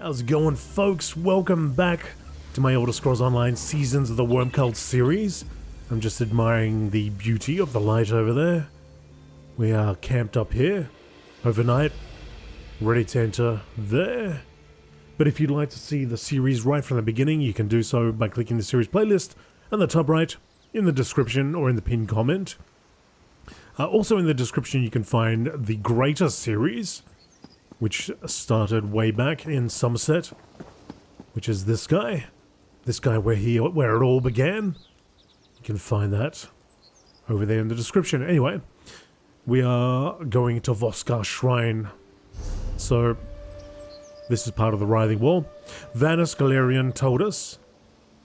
How's it going, folks? Welcome back to my Elder Scrolls Online Seasons of the Wormcult series. I'm just admiring the beauty of the light over there. We are camped up here, overnight, ready to enter there. But if you'd like to see the series right from the beginning, you can do so by clicking the series playlist on the top right, in the description, or in the pinned comment. Also in the description you can find the Greater series, which started way back in Somerset, which is this guy where it all began. You can find that over there in the description. Anyway, we are going to Voskar Shrine. So, this is part of the Writhing Wall. Vanus Galerian told us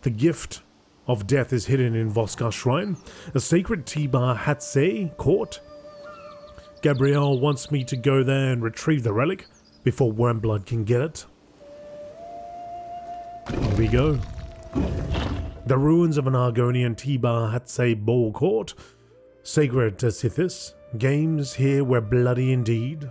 the gift of death is hidden in Voskar Shrine, a sacred Tibar Hatsei court. Gabrielle wants me to go there and retrieve the relic before Wormblood can get it. Here we go. The ruins of an Argonian Tibar Hatsei ball court. Sacred to Sithis. Games here were bloody indeed.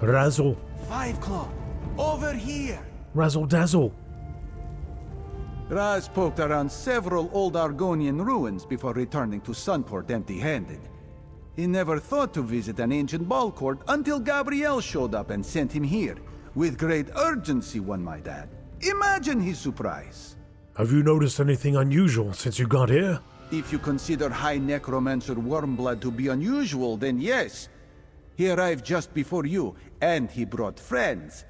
Razzle. Five Claw, over here! Razzle dazzle. Raz poked around several old Argonian ruins before returning to Sunport empty-handed. He never thought to visit an ancient ball court until Gabrielle showed up and sent him here. With great urgency, one might add. Imagine his surprise. Have you noticed anything unusual since you got here? If you consider High Necromancer Wormblood to be unusual, then yes. He arrived just before you, and he brought friends.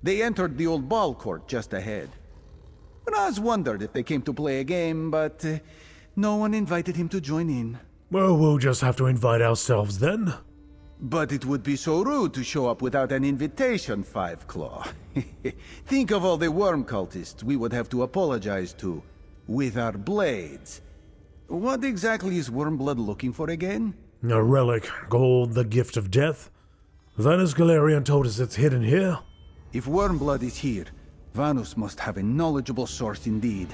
They entered the old ball court just ahead. Raz wondered if they came to play a game, but no one invited him to join in. Well, we'll just have to invite ourselves then. But it would be so rude to show up without an invitation, Five Claw. Think of all the worm cultists we would have to apologize to with our blades. What exactly is Wormblood looking for again? A relic called the Gift of Death. Vanus Galerian told us it's hidden here. If Wormblood is here, Vanus must have a knowledgeable source indeed.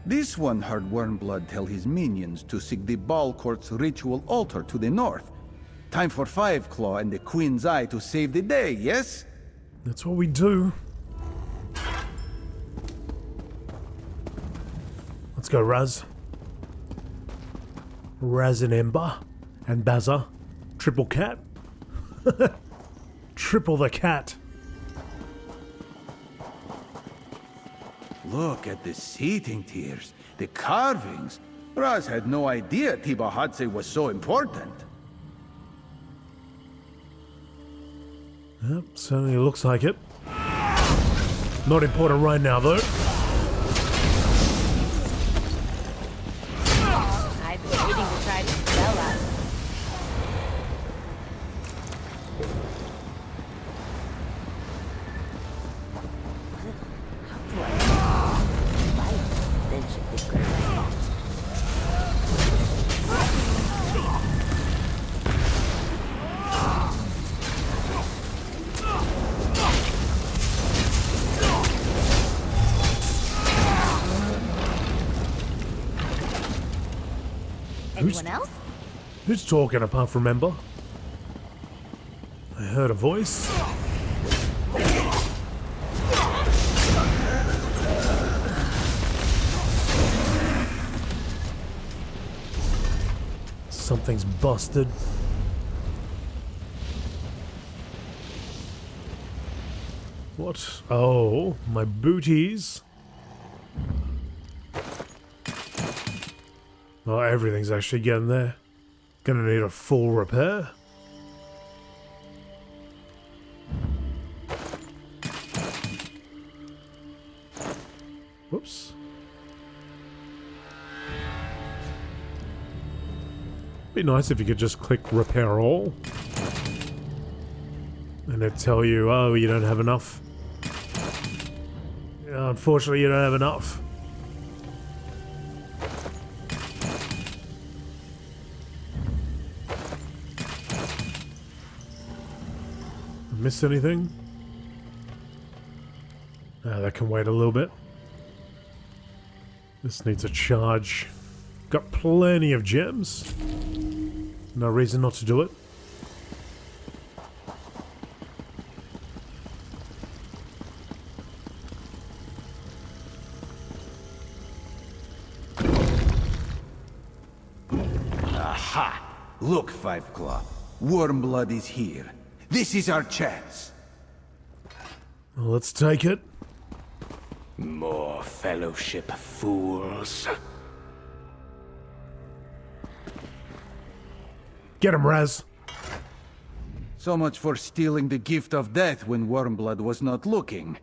This one heard Wormblood tell his minions to seek the ball court's ritual altar to the north. Time for Five Claw and the Queen's Eye to save the day, yes? That's what we do. Let's go, Raz. Raz and Ember. And Bazza. Triple cat. Triple the cat. Look at the seating tiers, the carvings. Raz had no idea Tibar Hatsei was so important. Yep, certainly looks like it. Not important right now, though. I've been waiting to try to spell out. Anyone else? Who's talking apart from Ember? I heard a voice. Something's busted. What? Oh, my booties. Oh, everything's actually getting there. Gonna need a full repair. Whoops. Be nice if you could just click repair all. And it'd tell you, oh, you don't have enough. Yeah, unfortunately, you don't have enough. Missed anything? That can wait a little bit. This needs a charge. Got plenty of gems. No reason not to do it. Look, Five Claw. Wormblood is here. This is our chance. Well, let's take it. More fellowship fools. Get him, Raz. So much for stealing the gift of death when Wormblood was not looking.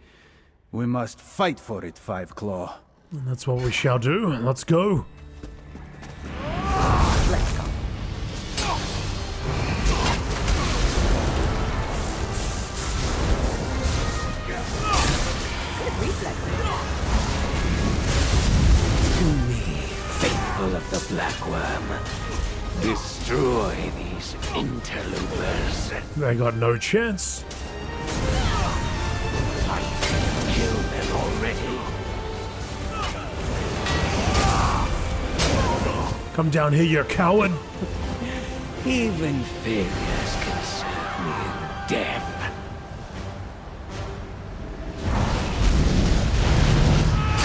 We must fight for it, Five Claw. And that's what we shall do. Let's go. Let's go. Good reflexes. To me, faithful of the Black Worm, destroy these interlopers. They got no chance. I can kill them already. Come down here, you coward. Even failures can serve me in death.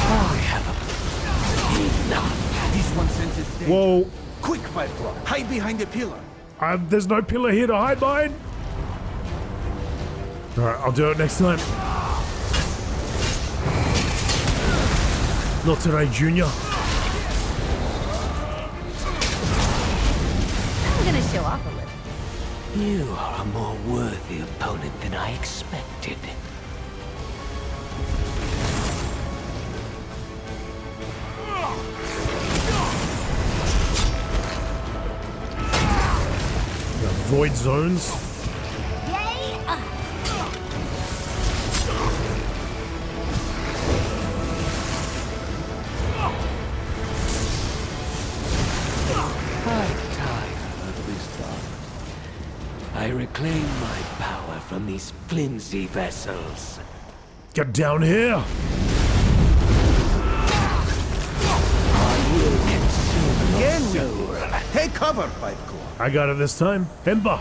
I have enough. This one senses danger. Whoa. Quick, Five Claw. Hide behind the pillar. There's no pillar here to hide behind. Alright, I'll do it next time. Not today, Junior. I'm gonna show off a little. You are a more worthy opponent than I expected. Void zones. Yay! I'm tired of this dark. I reclaim my power from these flimsy vessels. Get down here. I will consume your soul. Take cover, Five Claw. I got it this time. Ember.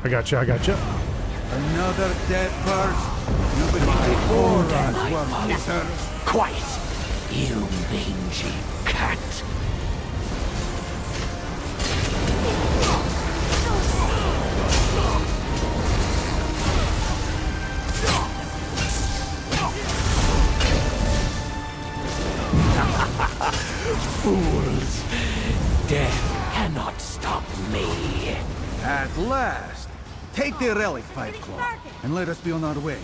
I got you. Another dead bird. You believe before us, Worm-Eater. Quiet, you mangy cat. Fools! Death cannot stop me. At last. Take the relic, Five Claw, and let us be on our way.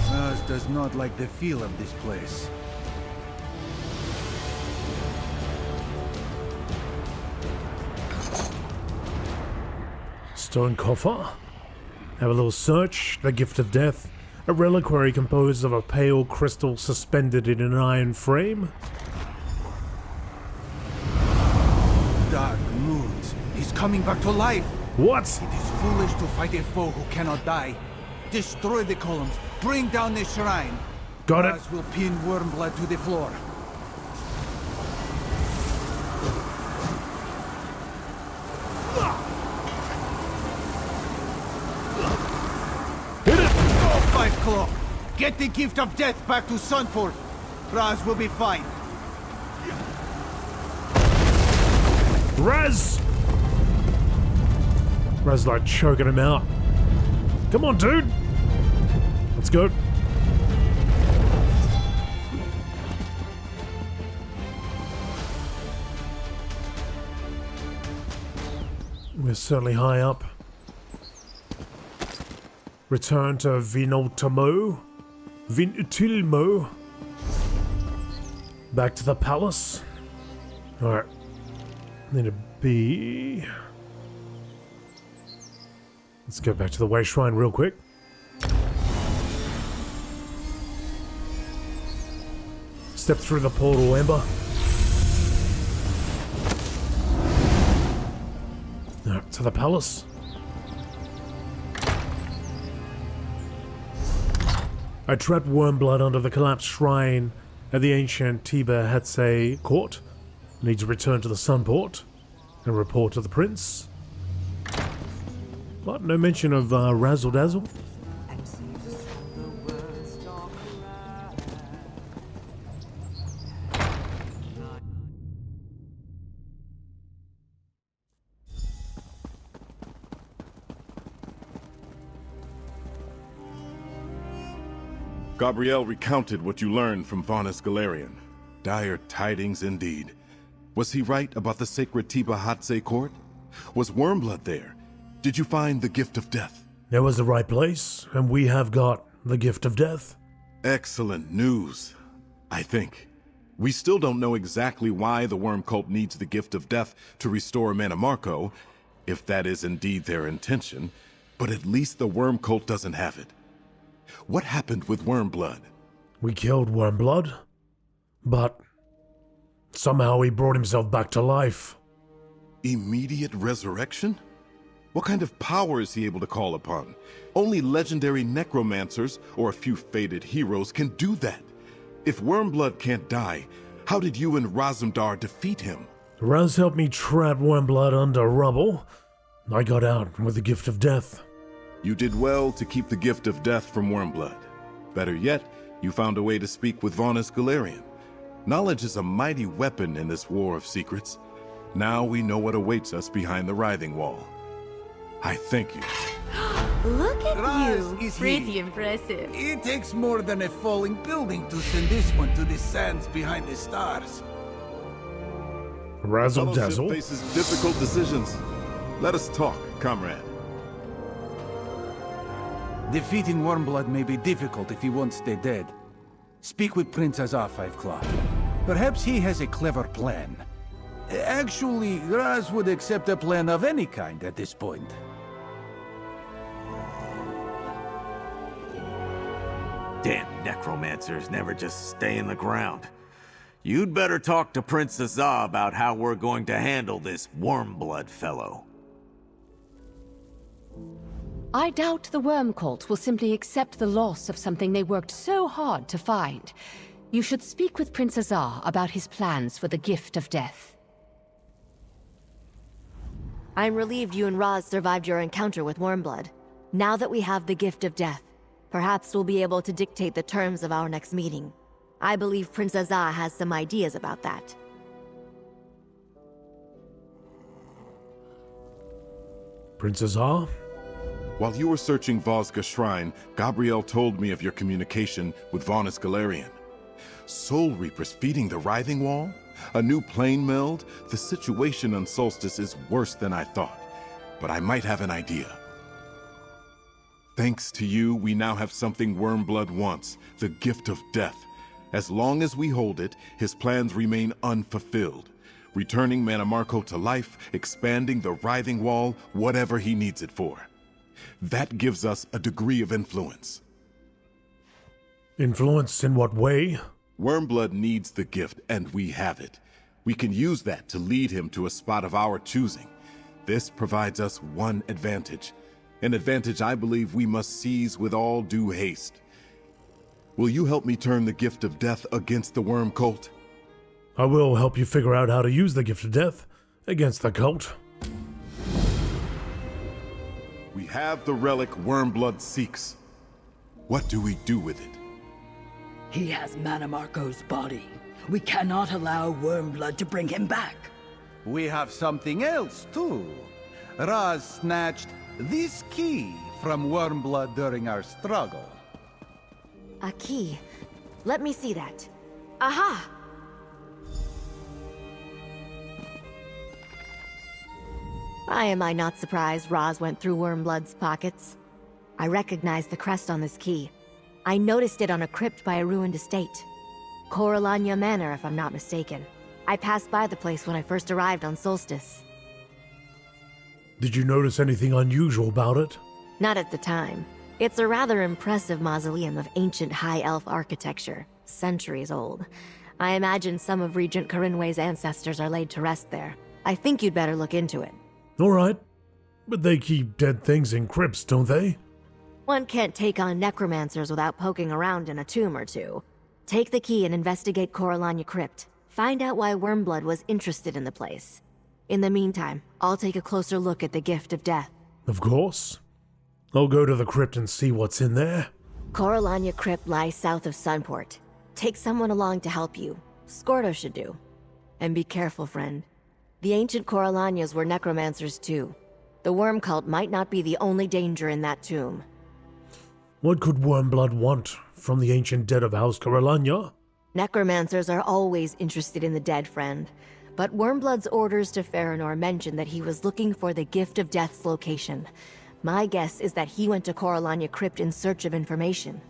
Raz does not like the feel of this place. Stone coffer. Have a little search. The gift of death. A reliquary composed of a pale crystal suspended in an iron frame. Dark moons. He's coming back to life. What? It is foolish to fight a foe who cannot die. Destroy the columns. Bring down the shrine. Got it. Raz will pin Wormblood to the floor. Hit it. Oh, Five Claw! Get the gift of death back to Sunport. Raz will be fine. Raz! Raz like choking him out. Come on, dude. Let's go. We're certainly high up. Return to Vinultimo. Back to the palace. Alright. Need to be... Let's go back to the Way Shrine real quick. Step through the portal, Ember. Alright, to the palace. I trapped Wormblood under the collapsed shrine at the ancient Tiber Hetze court. Need to return to the Sunport and report to the prince. But no mention of Razzle Dazzle. Gabrielle recounted what you learned from Vaunus Galarian. Dire tidings indeed. Was he right about the sacred Tibahatse court? Was Wormblood there? Did you find the gift of death? It was the right place, and we have got the gift of death. Excellent news, I think. We still don't know exactly why the Worm Cult needs the gift of death to restore Manamarco, if that is indeed their intention, but at least the Worm Cult doesn't have it. What happened with Wormblood? We killed Wormblood, but somehow he brought himself back to life. Immediate resurrection? What kind of power is he able to call upon? Only legendary necromancers or a few fated heroes can do that. If Wormblood can't die, how did you and Razumdar defeat him? Raz helped me trap Wormblood under rubble. I got out with the gift of death. You did well to keep the gift of death from Wormblood. Better yet, you found a way to speak with Vaunus Galarian. Knowledge is a mighty weapon in this war of secrets. Now we know what awaits us behind the writhing wall. I thank you. Look at Raz you. is Pretty here. impressive. It takes more than a falling building to send this one to the sands behind the stars. Razzle Fellowship dazzle. faces difficult decisions. Let us talk, comrade. Defeating Wormblood may be difficult if he won't stay dead. Speak with Prince Azar, Five Claw. Perhaps he has a clever plan. Actually, Raz would accept a plan of any kind at this point. Damn necromancers never just stay in the ground. You'd better talk to Prince Azar about how we're going to handle this Wormblood fellow. I doubt the Worm Cult will simply accept the loss of something they worked so hard to find. You should speak with Prince Azar about his plans for the Gift of Death. I'm relieved you and Raz survived your encounter with Wormblood. Now that we have the Gift of Death, perhaps we'll be able to dictate the terms of our next meeting. I believe Prince Azar has some ideas about that. Prince Azar? While you were searching Vosga Shrine, Gabrielle told me of your communication with Vaunus Galarian. Soul Reapers feeding the Writhing Wall? A new plane meld? The situation on Solstice is worse than I thought, but I might have an idea. Thanks to you, we now have something Wormblood wants, the Gift of Death. As long as we hold it, his plans remain unfulfilled. Returning Manamarco to life, expanding the Writhing Wall, whatever he needs it for. That gives us a degree of influence. Influence in what way? Wormblood needs the gift, and we have it. We can use that to lead him to a spot of our choosing. This provides us one advantage. An advantage I believe we must seize with all due haste. Will you help me turn the Gift of Death against the Worm Cult? I will help you figure out how to use the gift of death against the cult. We have the relic Wormblood seeks. What do we do with it? He has Manamarco's body. We cannot allow Wormblood to bring him back. We have something else, too. Raz snatched this key from Wormblood during our struggle. A key. Let me see that. Aha! Why am I not surprised Raz went through Wormblood's pockets? I recognize the crest on this key. I noticed it on a crypt by a ruined estate. Coralania Manor, if I'm not mistaken. I passed by the place when I first arrived on Solstice. Did you notice anything unusual about it? Not at the time. It's a rather impressive mausoleum of ancient High Elf architecture, centuries old. I imagine some of Regent Corinway's ancestors are laid to rest there. I think you'd better look into it. Alright. But they keep dead things in crypts, don't they? One can't take on necromancers without poking around in a tomb or two. Take the key and investigate Coralania Crypt. Find out why Wormblood was interested in the place. In the meantime, I'll take a closer look at the Gift of Death. Of course. I'll go to the crypt and see what's in there. Coralania Crypt lies south of Sunport. Take someone along to help you. Scordo should do. And be careful, friend. The ancient Coralanias were necromancers too. The worm cult might not be the only danger in that tomb. What could Wormblood want from the ancient dead of House Corellania? Necromancers are always interested in the dead, friend. But Wormblood's orders to Farinor mentioned that he was looking for the Gift of Death's location. My guess is that he went to Corellania Crypt in search of information.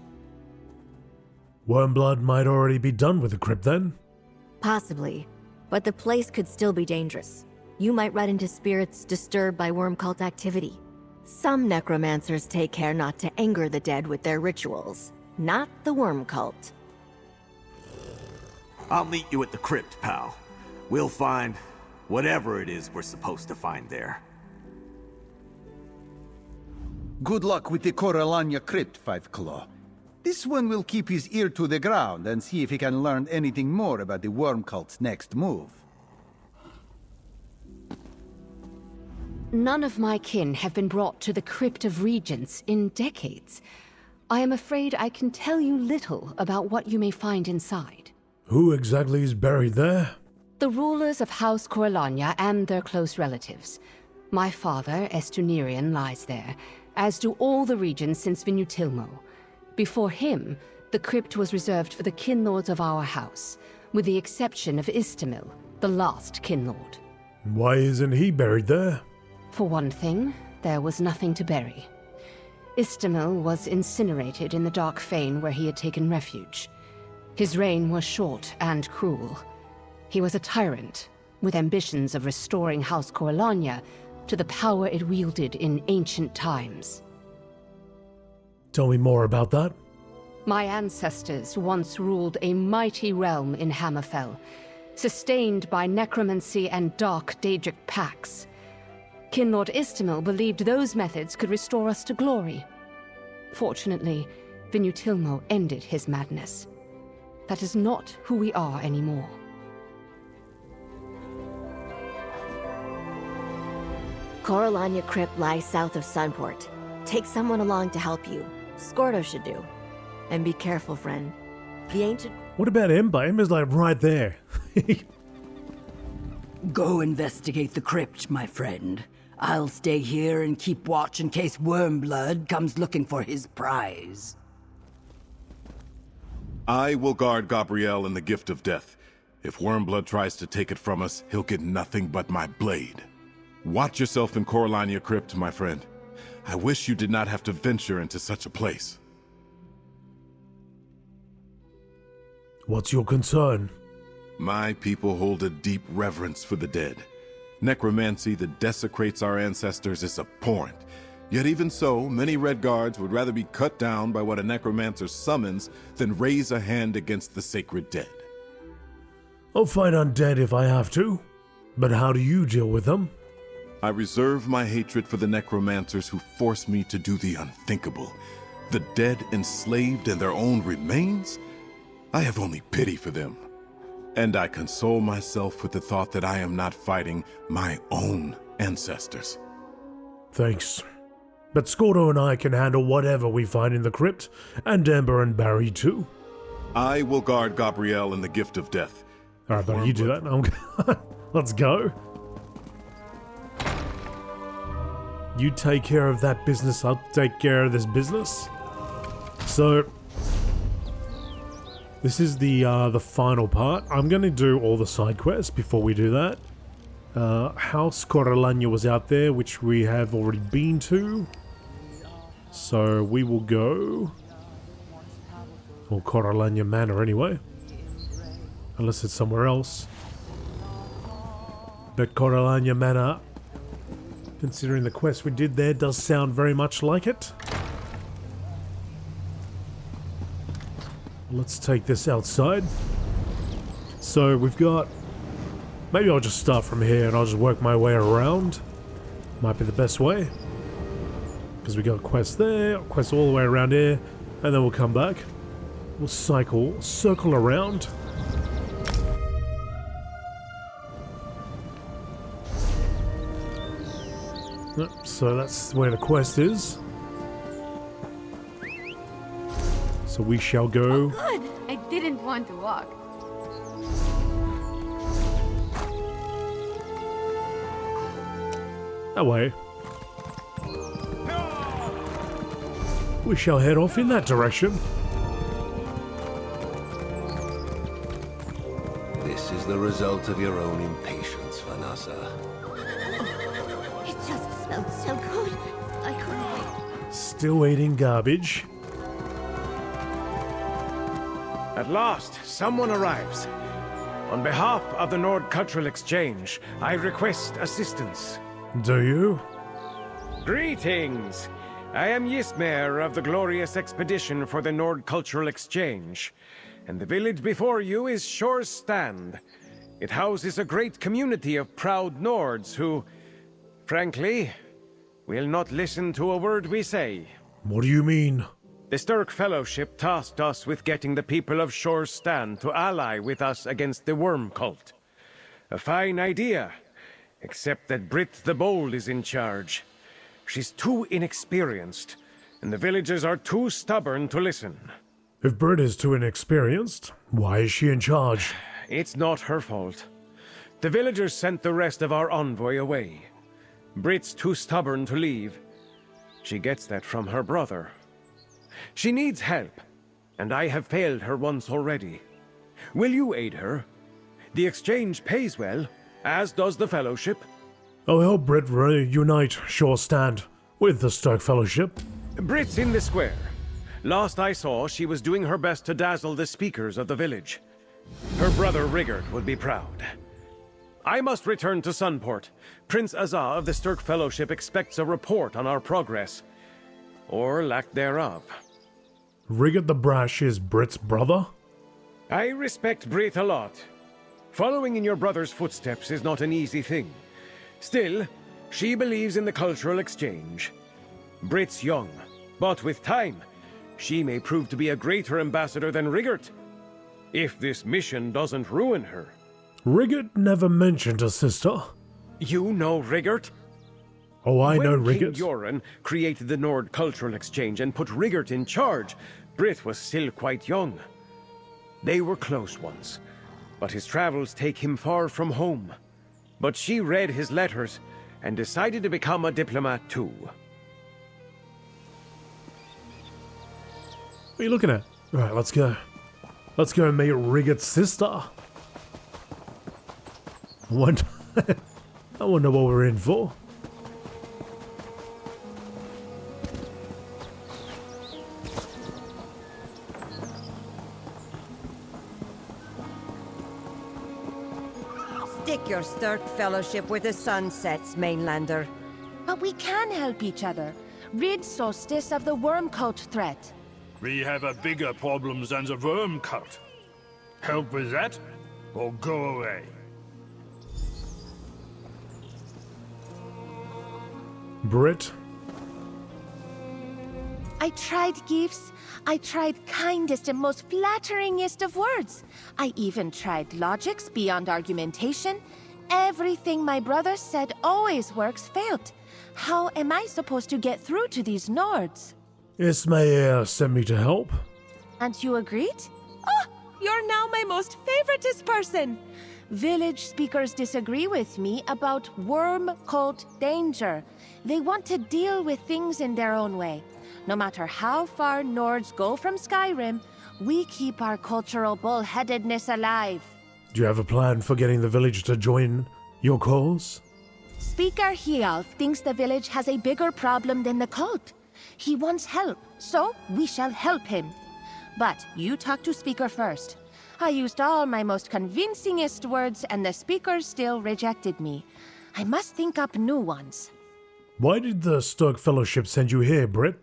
Wormblood might already be done with the crypt then? Possibly. But the place could still be dangerous. You might run into spirits disturbed by worm cult activity. Some necromancers take care not to anger the dead with their rituals. Not the worm cult. I'll meet you at the crypt, pal. We'll find whatever it is we're supposed to find there. Good luck with the Corellania Crypt, Five Claw. This one will keep his ear to the ground and see if he can learn anything more about the worm cult's next move. None of my kin have been brought to the Crypt of Regents in decades. I am afraid I can tell you little about what you may find inside. Who exactly is buried there? The rulers of House Corellania and their close relatives. My father, Estunirian, lies there, as do all the regions since Vinutilmo. Before him, the crypt was reserved for the kinlords of our house, with the exception of Istamil, the last kinlord. Why isn't he buried there? For one thing, there was nothing to bury. Istamil was incinerated in the Dark Fane where he had taken refuge. His reign was short and cruel. He was a tyrant, with ambitions of restoring House Corellania to the power it wielded in ancient times. Tell me more about that. My ancestors once ruled a mighty realm in Hammerfell, sustained by necromancy and dark Daedric pacts. Kinlord Istamil believed those methods could restore us to glory. Fortunately, Vinutilmo ended his madness. That is not who we are anymore. Corellania Crypt lies south of Sunport. Take someone along to help you. Scordo should do. And be careful, friend. The ancient... What about Ember? Ember's like right there. Go investigate the crypt, my friend. I'll stay here and keep watch in case Wormblood comes looking for his prize. I will guard Gabrielle and the Gift of Death. If Wormblood tries to take it from us, he'll get nothing but my blade. Watch yourself in Corellania Crypt, my friend. I wish you did not have to venture into such a place. What's your concern? My people hold a deep reverence for the dead. Necromancy that desecrates our ancestors is abhorrent. Yet even so, many Red Guards would rather be cut down by what a necromancer summons than raise a hand against the sacred dead. I'll fight undead if I have to. But how do you deal with them? I reserve my hatred for the necromancers who force me to do the unthinkable. The dead enslaved in their own remains? I have only pity for them. And I console myself with the thought that I am not fighting my own ancestors. Thanks. But Scordo and I can handle whatever we find in the crypt, and Ember and Barry too. I will guard Gabrielle and the Gift of Death. Alright, buddy, you do that. Let's go. You take care of that business, I'll take care of this business. So, this is the final part. I'm going to do all the side quests before we do that. House Corellania was out there, which we have already been to. So we will go... Or Corellania Manor anyway. Unless it's somewhere else. But Corellania Manor, considering the quest we did there, does sound very much like it. Let's take this outside. So we've got... Maybe I'll just start from here and I'll just work my way around. Might be the best way. Because we got a quest there, a quest all the way around here, and then we'll come back. We'll circle around. Yep, so that's where the quest is. So we shall go. Good! I didn't want to walk. That way. We shall head off in that direction. This is the result of your own impatience, Vanessa. It just smelled so good. I couldn't wait. Still eating garbage. At last, someone arrives. On behalf of the Nord Cultural Exchange, I request assistance. Do you? Greetings! I am Ysmer of the glorious expedition for the Nord Cultural Exchange, and the village before you is Shor's Stand. It houses a great community of proud Nords who, frankly, will not listen to a word we say. What do you mean? The Sturk Fellowship tasked us with getting the people of Shor's Stand to ally with us against the Worm Cult. A fine idea, except that Brit the Bold is in charge. She's too inexperienced, and the villagers are too stubborn to listen. If Brit is too inexperienced, why is she in charge? It's not her fault. The villagers sent the rest of our envoy away. Brit's too stubborn to leave. She gets that from her brother. She needs help, and I have failed her once already. Will you aid her? The exchange pays well, as does the Fellowship. I'll help Brit reunite Shor Stand with the Sturk Fellowship. Brit's in the square. Last I saw, she was doing her best to dazzle the speakers of the village. Her brother Rigert would be proud. I must return to Sunport. Prince Azza of the Sturk Fellowship expects a report on our progress. Or lack thereof. Rigert the Brash is Brit's brother? I respect Brit a lot. Following in your brother's footsteps is not an easy thing. Still, she believes in the cultural exchange. Brit's young, but with time, she may prove to be a greater ambassador than Rigert. If this mission doesn't ruin her. Rigert never mentioned a sister. You know Rigert? Oh, I know When King Rigert. Yoren created the Nord Cultural Exchange and put Rigert in charge, Brit was still quite young. They were close once, but his travels take him far from home. But she read his letters and decided to become a diplomat too. What are you looking at? Alright, let's go. Let's go and meet Rigert's sister. I wonder what we're in for. Stick your Sturk Fellowship where the sun sets, Mainlander. But we can help each other. Rid Solstice of the worm cult threat. We have a bigger problem than the worm cult. Help with that, or go away. Brit? I tried gifts. I tried kindest and most flatteringest of words. I even tried logics beyond argumentation. Everything my brother said always works failed. How am I supposed to get through to these Nords? Ismael sent me to help. And you agreed? Oh, you're now my most favoritist person. Village speakers disagree with me about worm cult danger. They want to deal with things in their own way. No matter how far Nords go from Skyrim, we keep our cultural bullheadedness alive. Do you have a plan for getting the village to join your cause? Speaker Hialf thinks the village has a bigger problem than the cult. He wants help, so we shall help him. But you talk to Speaker first. I used all my most convincingest words, and the Speaker still rejected me. I must think up new ones. Why did the Sturk Fellowship send you here, Brit?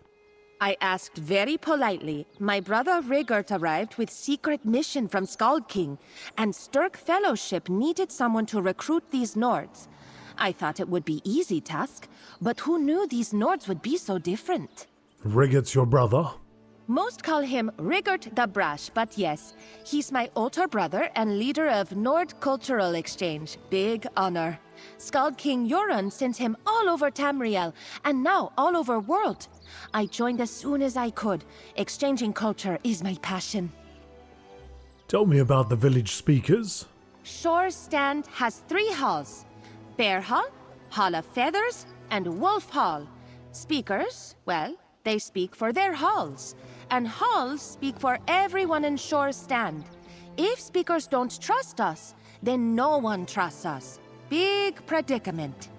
I asked very politely. My brother Rigert arrived with secret mission from Skald King, and Sturk Fellowship needed someone to recruit these Nords. I thought it would be easy task, but who knew these Nords would be so different? Rigert's your brother? Most call him Rigert the Brash, but yes, he's my older brother and leader of Nord Cultural Exchange. Big honor. Skald King Yoren sent him all over Tamriel, and now all over world. I joined as soon as I could. Exchanging culture is my passion. Tell me about the village speakers. Shor Stand has 3 halls. Bear Hall, Hall of Feathers, and Wolf Hall. Speakers, well, They speak for their halls, and halls speak for everyone in Shor's stand. If speakers don't trust us, then no one trusts us. Big predicament.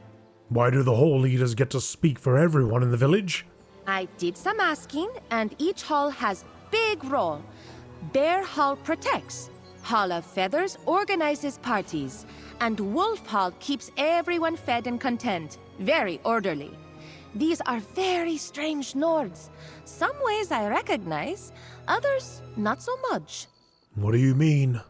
Why do the hall leaders get to speak for everyone in the village? I did some asking, and each hall has big role. Bear Hall protects. Hall of Feathers organizes parties. And Wolf Hall keeps everyone fed and content. Very orderly. These are very strange Nords. Some ways I recognize, others not so much. What do you mean?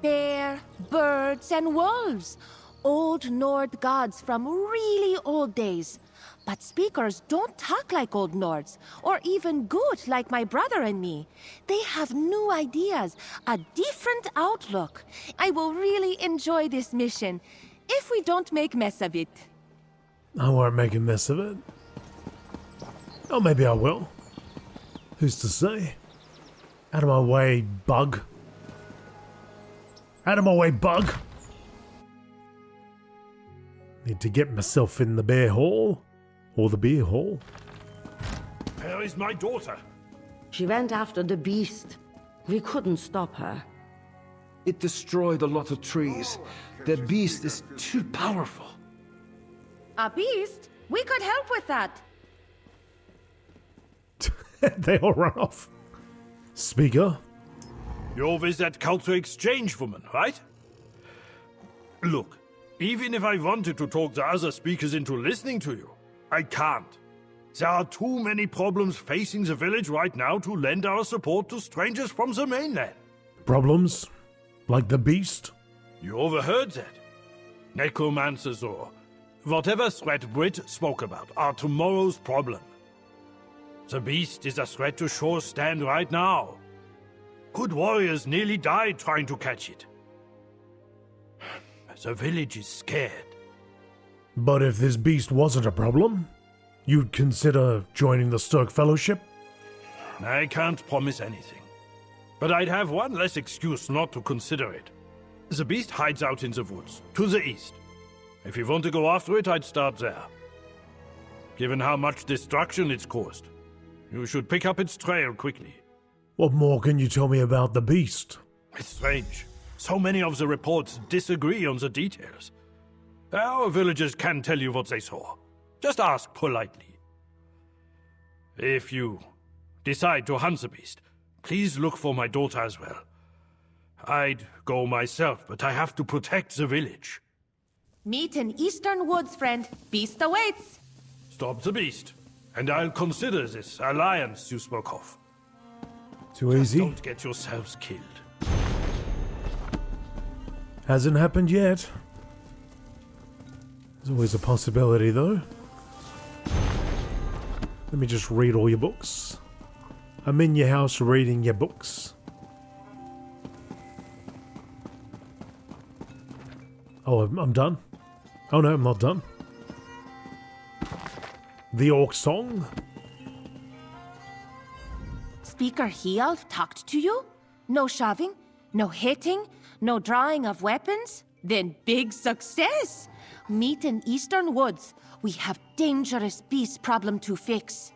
Bear, birds, and wolves. Old Nord gods from really old days. But speakers don't talk like old Nords, or even good like my brother and me. They have new ideas, a different outlook. I will really enjoy this mission, if we don't make mess of it. I won't make a mess of it. Oh, maybe I will. Who's to say? Out of my way, bug. Out of my way, bug! Need to get myself in the bear hall. Or the beer hall. Where is my daughter? She went after the beast. We couldn't stop her. It destroyed a lot of trees. The beast is too powerful. A beast? We could help with that. They all run off. Speaker? You're with that culture exchange woman, right? Look, even if I wanted to talk the other speakers into listening to you, I can't. There are too many problems facing the village right now to lend our support to strangers from the mainland. Problems? Like the beast? You overheard that. Necromancers or whatever threat Brit spoke about are tomorrow's problem. The beast is a threat to Shor's stand right now. Good warriors nearly died trying to catch it. The village is scared. But if this beast wasn't a problem, you'd consider joining the Stirk Fellowship? I can't promise anything. But I'd have one less excuse not to consider it. The beast hides out in the woods, to the east. If you want to go after it, I'd start there. Given how much destruction it's caused, you should pick up its trail quickly. What more can you tell me about the beast? It's strange. So many of the reports disagree on the details. Our villagers can tell you what they saw. Just ask politely. If you decide to hunt the beast, please look for my daughter as well. I'd go myself, but I have to protect the village. Meet in Eastern Woods, friend. Beast awaits. Stop the beast, and I'll consider this alliance you spoke of. Too easy? Don't get yourselves killed. Hasn't happened yet. There's always a possibility, though. Let me just read all your books. I'm in your house reading your books. Oh, I'm done. Oh no, I'm not done. The Orc Song? Speaker Healf talked to you? No shoving? No hitting? No drawing of weapons? Then big success! Meet in Eastern Woods. We have dangerous beast problem to fix.